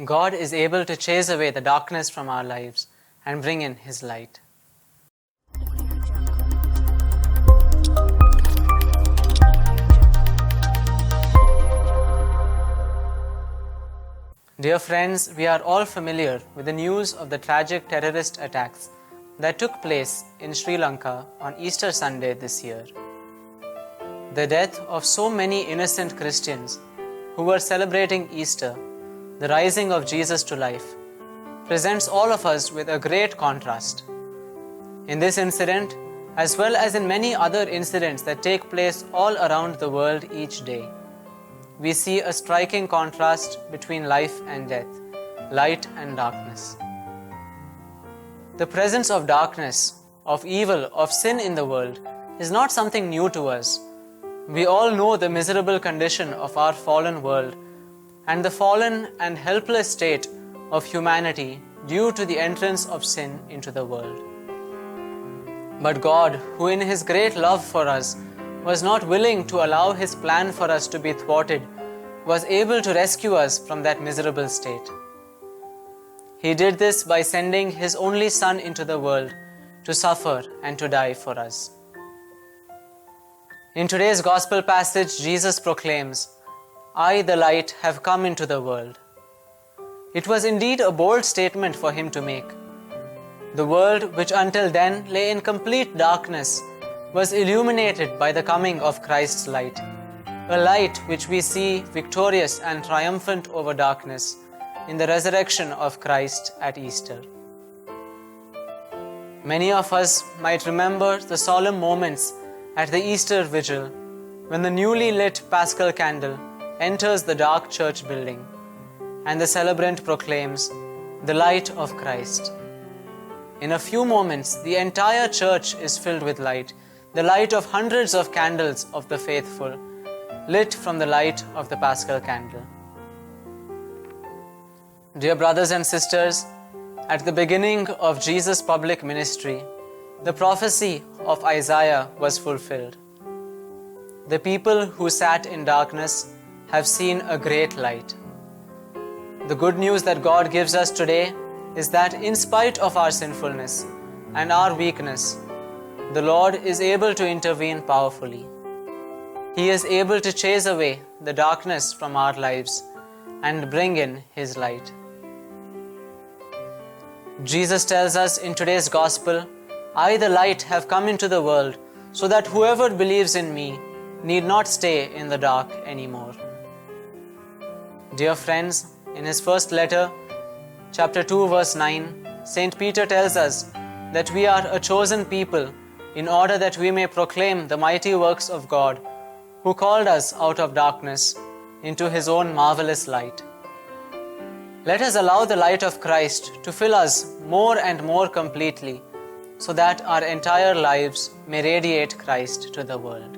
God is able to chase away the darkness from our lives and bring in His light. Dear friends, we are all familiar with the news of the tragic terrorist attacks that took place in Sri Lanka on Easter Sunday this year. The death of so many innocent Christians who were celebrating Easter, the rising of Jesus to life, presents all of us with a great contrast. In this incident, as well as in many other incidents that take place all around the world each day, we see a striking contrast between life and death, light and darkness. The presence of darkness, of evil, of sin in the world is not something new to us. We all know the miserable condition of our fallen world and the fallen and helpless state of humanity due to the entrance of sin into the world. But God, who in His great love for us was not willing to allow His plan for us to be thwarted, was able to rescue us from that miserable state. He did this by sending His only Son into the world to suffer and to die for us. In today's Gospel passage, Jesus proclaims, "I, the light, have come into the world." It was indeed a bold statement for Him to make. The world, which until then lay in complete darkness, was illuminated by the coming of Christ's light, a light which we see victorious and triumphant over darkness in the resurrection of Christ at Easter. Many of us might remember the solemn moments at the Easter Vigil when the newly lit Paschal candle enters the dark church building and the celebrant proclaims, "The light of Christ." In a few moments, the entire church is filled with light, the light of hundreds of candles of the faithful, lit from the light of the Paschal candle. Dear brothers and sisters, at the beginning of Jesus' public ministry, the prophecy of Isaiah was fulfilled. The people who sat in darkness have seen a great light. The good news that God gives us today is that in spite of our sinfulness and our weakness, the Lord is able to intervene powerfully. He is able to chase away the darkness from our lives and bring in His light. Jesus tells us in today's Gospel, "I, the light, have come into the world so that whoever believes in me need not stay in the dark anymore." Dear friends, in his first letter, chapter 2, verse 9, St. Peter tells us that we are a chosen people in order that we may proclaim the mighty works of God, who called us out of darkness into His own marvelous light. Let us allow the light of Christ to fill us more and more completely so that our entire lives may radiate Christ to the world.